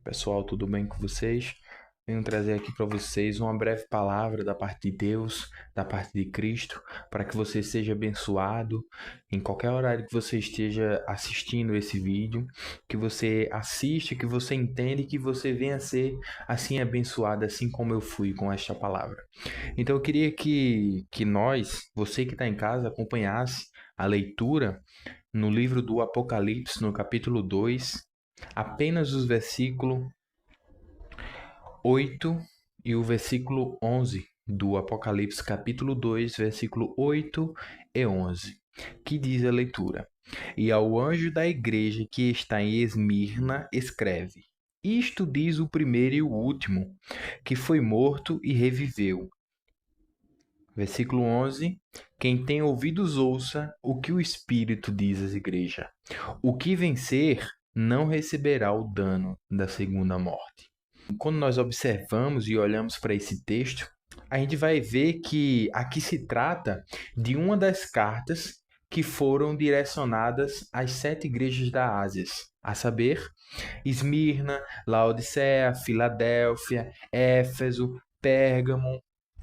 Pessoal, tudo bem com vocês? Venho trazer aqui para vocês uma breve palavra da parte de Deus, da parte de Cristo, para que você seja abençoado em qualquer horário que você esteja assistindo esse vídeo, que você assista, que você entenda e que você venha a ser assim abençoado, assim como eu fui com esta palavra. Então eu queria que nós, você que está em casa, acompanhasse a leitura no livro do Apocalipse, no capítulo 2, apenas os versículos 8 e o versículo 11 do Apocalipse, capítulo 2, versículo 8 e 11, que diz a leitura: E ao anjo da igreja que está em Esmirna, escreve: Isto diz o primeiro e o último, que foi morto e reviveu. Versículo 11: Quem tem ouvidos ouça o que o Espírito diz às igrejas. O que vencer não receberá o dano da segunda morte. Quando nós observamos e olhamos para esse texto, a gente vai ver que aqui se trata de uma das cartas que foram direcionadas às 7 igrejas da Ásia, a saber, Esmirna, Laodiceia, Filadélfia, Éfeso, Pérgamo,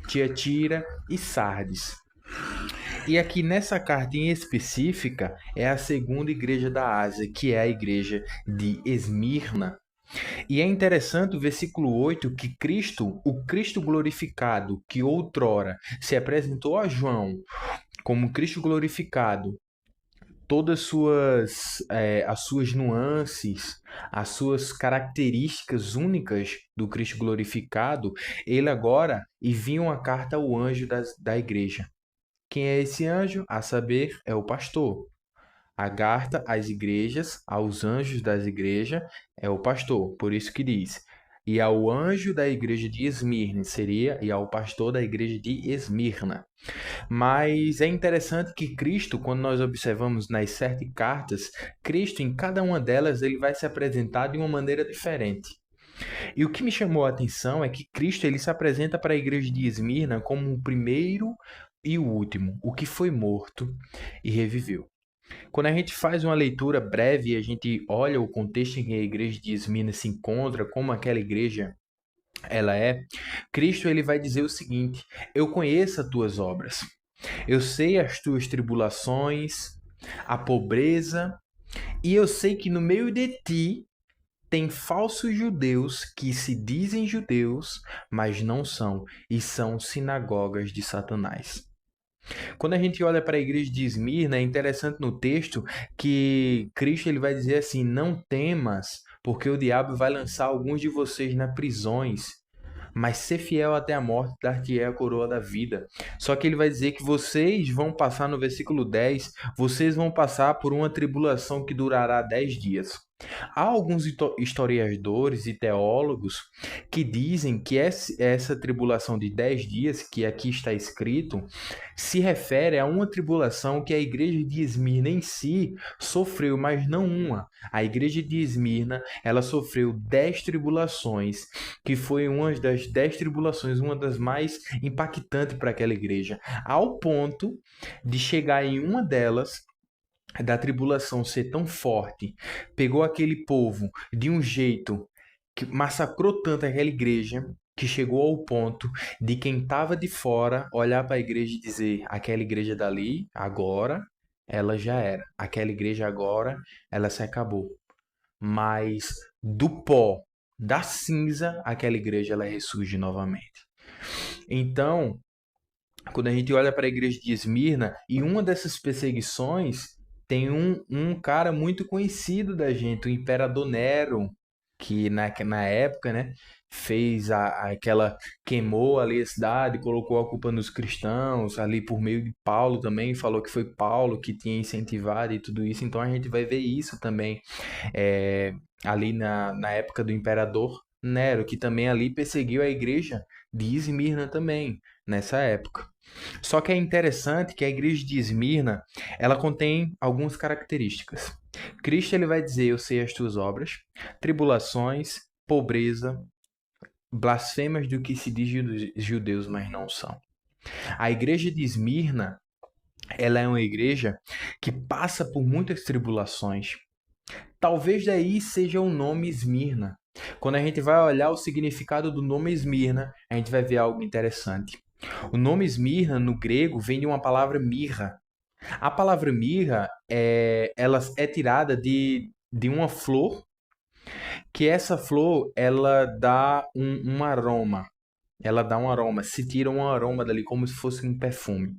Tiatira e Sardes. E aqui nessa carta em específica é a segunda igreja da Ásia, que é a igreja de Esmirna. E é interessante o versículo 8 que Cristo, o Cristo glorificado, que outrora se apresentou a João como Cristo glorificado, todas as suas nuances, as suas características únicas do Cristo glorificado, ele agora envia uma carta ao anjo da igreja. Quem é esse anjo? A saber, é o pastor. A carta às igrejas, aos anjos das igrejas, é o pastor. Por isso que diz: e ao anjo da igreja de Esmirna seria, e ao pastor da igreja de Esmirna. Mas é interessante que Cristo, quando nós observamos nas 7 cartas, Cristo, em cada uma delas, ele vai se apresentar de uma maneira diferente. E o que me chamou a atenção é que Cristo ele se apresenta para a igreja de Esmirna como o primeiro e o último, o que foi morto e reviveu. Quando a gente faz uma leitura breve e a gente olha o contexto em que a igreja de Esmirna se encontra, como aquela igreja ela é, Cristo ele vai dizer o seguinte: eu conheço as tuas obras, eu sei as tuas tribulações, a pobreza, e eu sei que no meio de ti tem falsos judeus que se dizem judeus, mas não são, e são sinagogas de Satanás. Quando a gente olha para a igreja de Esmirna, é interessante no texto que Cristo ele vai dizer assim: não temas, porque o diabo vai lançar alguns de vocês nas prisões, mas ser fiel até a morte dar-te-ei a coroa da vida. Só que ele vai dizer que vocês vão passar, no versículo 10, vocês vão passar por uma tribulação que durará 10 dias. Há alguns historiadores e teólogos que dizem que essa tribulação de 10 dias, que aqui está escrito, se refere a uma tribulação que a igreja de Esmirna em si sofreu, mas não uma. A igreja de Esmirna, ela sofreu 10 tribulações, que foi uma das 10 tribulações, uma das mais impactantes para aquela igreja, ao ponto de chegar em uma delas, da tribulação ser tão forte, pegou aquele povo de um jeito que massacrou tanto aquela igreja, que chegou ao ponto de quem estava de fora olhar para a igreja e dizer: aquela igreja dali, agora, ela já era. Aquela igreja agora, ela se acabou. Mas do pó, da cinza, aquela igreja ela ressurge novamente. Então, quando a gente olha para a igreja de Esmirna, e uma dessas perseguições tem um cara muito conhecido da gente, o Imperador Nero, que na época, né, fez aquela queimou ali a cidade, colocou a culpa nos cristãos, ali por meio de Paulo também, falou que foi Paulo que tinha incentivado e tudo isso. Então a gente vai ver isso também ali na época do Imperador Nero, que também ali perseguiu a igreja de Esmirna também, nessa época. Só que é interessante que a igreja de Esmirna, ela contém algumas características. Cristo ele vai dizer: eu sei as tuas obras, tribulações, pobreza, blasfêmias do que se diz judeus, mas não são. A igreja de Esmirna, ela é uma igreja que passa por muitas tribulações. Talvez daí seja o nome Esmirna. Quando a gente vai olhar o significado do nome Esmirna, a gente vai ver algo interessante. O nome Esmirna, no grego, vem de uma palavra mirra. A palavra mirra ela é tirada de uma flor, que essa flor ela dá um aroma. Ela dá um aroma, se tira um aroma dali como se fosse um perfume.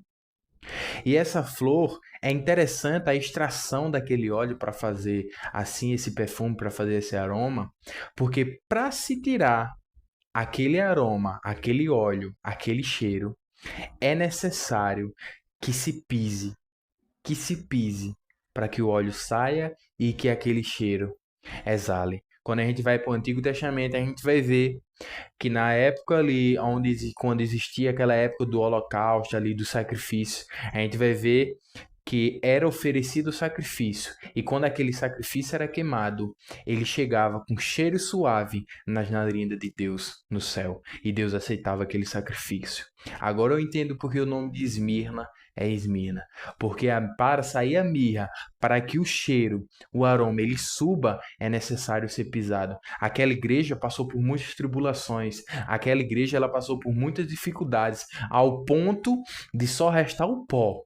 E essa flor é interessante a extração daquele óleo para fazer assim esse perfume, para fazer esse aroma, porque para se tirar aquele aroma, aquele óleo, aquele cheiro, é necessário que se pise para que o óleo saia e que aquele cheiro exale. Quando a gente vai para o Antigo Testamento, a gente vai ver que na época ali, quando existia aquela época do holocausto ali, do sacrifício, a gente vai ver que era oferecido o sacrifício. E quando aquele sacrifício era queimado, ele chegava com cheiro suave nas narinas de Deus no céu. E Deus aceitava aquele sacrifício. Agora eu entendo porque o nome de Esmirna é Esmirna. Porque para sair a mirra, para que o cheiro, o aroma, ele suba, é necessário ser pisado. Aquela igreja passou por muitas tribulações. Aquela igreja ela passou por muitas dificuldades, ao ponto de só restar o pó.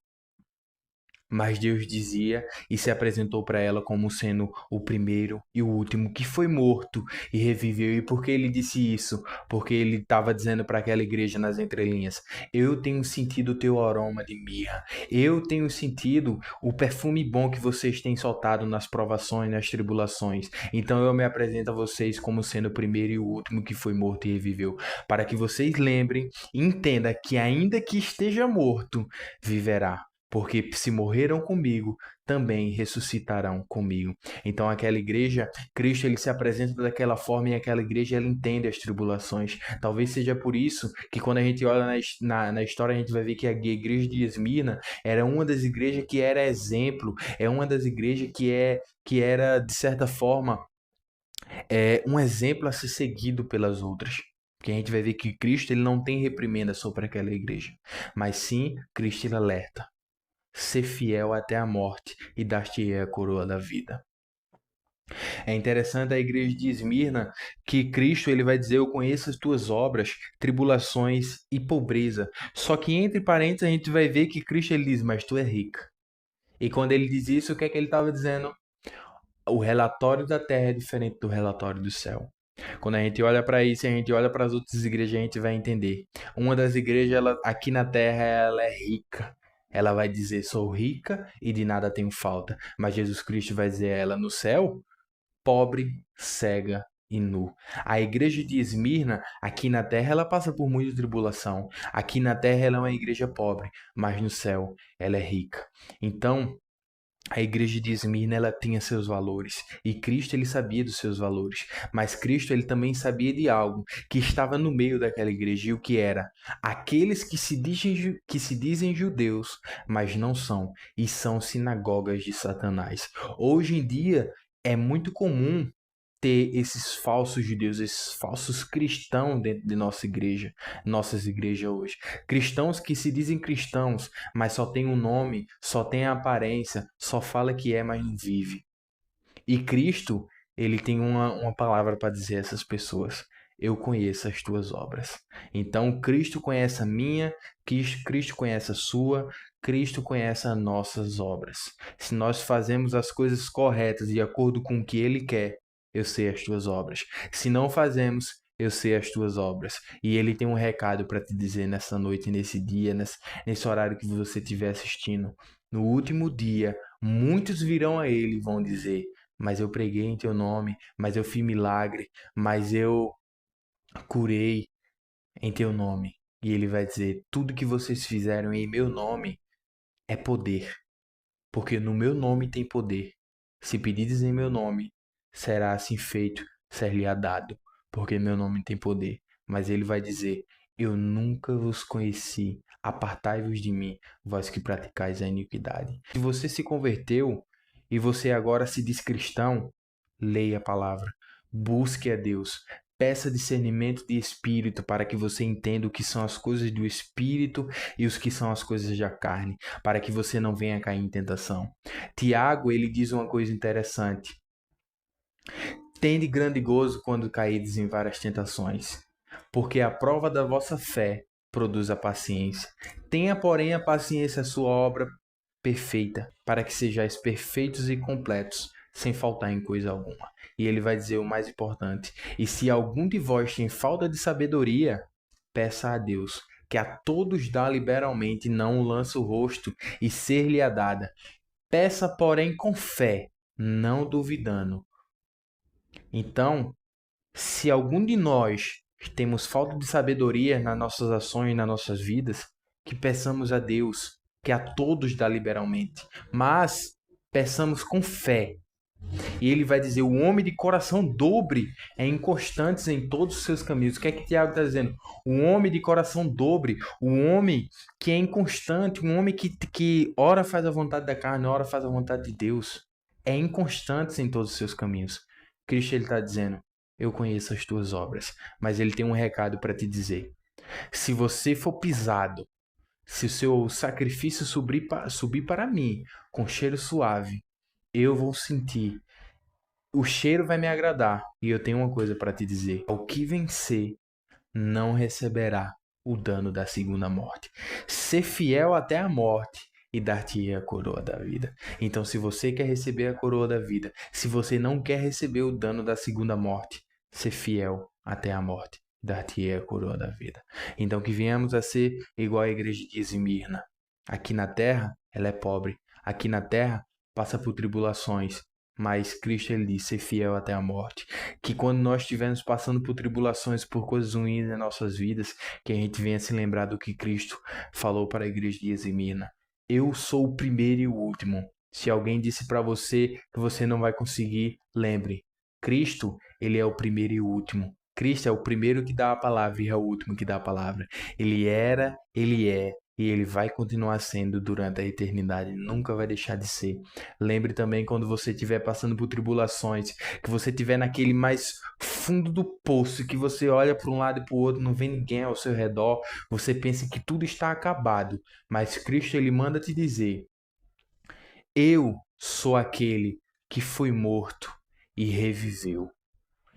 Mas Deus dizia e se apresentou para ela como sendo o primeiro e o último que foi morto e reviveu. E por que ele disse isso? Porque ele estava dizendo para aquela igreja nas entrelinhas: eu tenho sentido o teu aroma de mirra, eu tenho sentido o perfume bom que vocês têm soltado nas provações, nas tribulações. Então eu me apresento a vocês como sendo o primeiro e o último que foi morto e reviveu, para que vocês lembrem e entendam que ainda que esteja morto, viverá. Porque se morreram comigo, também ressuscitarão comigo. Então, aquela igreja, Cristo ele se apresenta daquela forma e aquela igreja ela entende as tribulações. Talvez seja por isso que quando a gente olha na história, a gente vai ver que a igreja de Esmirna era uma das igrejas que era exemplo, é uma das igrejas que era, de certa forma, um exemplo a ser seguido pelas outras. Porque a gente vai ver que Cristo ele não tem reprimenda sobre aquela igreja, mas sim Cristo ele alerta. Ser fiel até a morte e dar-te-ei a coroa da vida. É interessante a igreja de Esmirna que Cristo ele vai dizer: eu conheço as tuas obras, tribulações e pobreza. Só que entre parênteses a gente vai ver que Cristo ele diz: mas tu é rica. E quando ele diz isso, o que é que ele estava dizendo? O relatório da terra é diferente do relatório do céu. Quando a gente olha para isso, a gente olha para as outras igrejas, a gente vai entender. Uma das igrejas aqui na terra ela é rica. Ela vai dizer: sou rica e de nada tenho falta. Mas Jesus Cristo vai dizer a ela no céu: pobre, cega e nu. A igreja de Esmirna, aqui na terra, ela passa por muita tribulação. Aqui na terra, ela é uma igreja pobre, mas no céu, ela é rica. Então, a igreja de Esmirna ela tinha seus valores e Cristo ele sabia dos seus valores, mas Cristo ele também sabia de algo que estava no meio daquela igreja e o que era aqueles que se dizem judeus, mas não são e são sinagogas de Satanás. Hoje em dia é muito comum ter esses falsos judeus, esses falsos cristãos dentro de nossas igrejas hoje. Cristãos que se dizem cristãos, mas só tem um nome, só tem a aparência, só fala que é, mas não vive. E Cristo, ele tem uma palavra para dizer a essas pessoas: eu conheço as tuas obras. Então, Cristo conhece a minha, Cristo conhece a sua, Cristo conhece as nossas obras. Se nós fazemos as coisas corretas de acordo com o que Ele quer, eu sei as tuas obras. Se não fazemos, eu sei as tuas obras. E Ele tem um recado para te dizer nessa noite, nesse dia, nesse horário que você estiver assistindo. No último dia, muitos virão a Ele e vão dizer: mas eu preguei em teu nome, mas eu fiz milagre, mas eu curei em teu nome. E ele vai dizer: tudo que vocês fizeram em meu nome é poder, porque no meu nome tem poder. Se pedides em meu nome, será assim feito, ser-lhe-á dado, porque meu nome tem poder. Mas ele vai dizer: eu nunca vos conheci, apartai-vos de mim, vós que praticais a iniquidade. Se você se converteu e você agora se diz cristão, leia a palavra, busque a Deus, peça discernimento de espírito para que você entenda o que são as coisas do espírito e os que são as coisas da carne, para que você não venha cair em tentação. Tiago, ele diz uma coisa interessante. Tende grande gozo quando caídes em várias tentações, porque a prova da vossa fé produz a paciência. Tenha, porém, a paciência a sua obra perfeita, para que sejais perfeitos e completos, sem faltar em coisa alguma. E ele vai dizer o mais importante: e se algum de vós tem falta de sabedoria, peça a Deus, que a todos dá liberalmente, não lança o rosto, e ser-lhe-á dada. Peça, porém, com fé, não duvidando. Então, se algum de nós temos falta de sabedoria nas nossas ações, nas nossas vidas, que peçamos a Deus, que a todos dá liberalmente, mas peçamos com fé. E ele vai dizer: o homem de coração dobre é inconstante em todos os seus caminhos. O que é que Tiago está dizendo? O homem de coração dobre, o homem que é inconstante, um homem que ora faz a vontade da carne, ora faz a vontade de Deus, é inconstante em todos os seus caminhos. Cristo ele está dizendo: eu conheço as tuas obras, mas ele tem um recado para te dizer. Se você for pisado, se o seu sacrifício subir para mim com cheiro suave, eu vou sentir. O cheiro vai me agradar. E eu tenho uma coisa para te dizer: o que vencer não receberá o dano da segunda morte. Ser fiel até a morte e dar-te a coroa da vida. Então, se você quer receber a coroa da vida, se você não quer receber o dano da segunda morte, ser fiel até a morte, dar-te a coroa da vida. Então, que venhamos a ser igual à igreja de Esmirna. Aqui na terra, ela é pobre. Aqui na terra, passa por tribulações. Mas Cristo ele diz: ser fiel até a morte. Que quando nós estivermos passando por tribulações, por coisas ruins nas nossas vidas, que a gente venha se lembrar do que Cristo falou para a igreja de Esmirna: eu sou o primeiro e o último. Se alguém disse para você que você não vai conseguir, lembre: Cristo, ele é o primeiro e o último. Cristo é o primeiro que dá a palavra e é o último que dá a palavra. Ele era, ele é e ele vai continuar sendo durante a eternidade, nunca vai deixar de ser. Lembre também quando você estiver passando por tribulações, que você estiver naquele mais fundo do poço, que você olha para um lado e para o outro, não vê ninguém ao seu redor, você pensa que tudo está acabado, mas Cristo ele manda te dizer: eu sou aquele que foi morto e reviveu.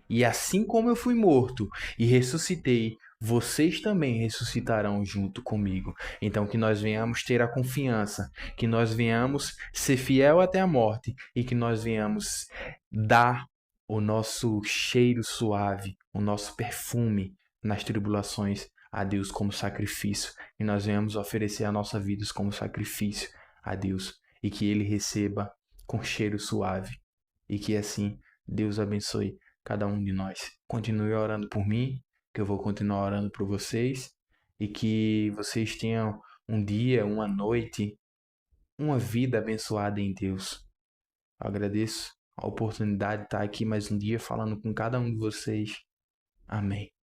E assim como eu fui morto e ressuscitei, vocês também ressuscitarão junto comigo. Então, que nós venhamos ter a confiança, que nós venhamos ser fiel até a morte e que nós venhamos dar o nosso cheiro suave, o nosso perfume nas tribulações a Deus como sacrifício. E nós venhamos oferecer a nossa vida como sacrifício a Deus e que Ele receba com cheiro suave. E que assim Deus abençoe cada um de nós. Continue orando por mim, que eu vou continuar orando por vocês e que vocês tenham um dia, uma noite, uma vida abençoada em Deus. Eu agradeço a oportunidade de estar aqui mais um dia falando com cada um de vocês. Amém.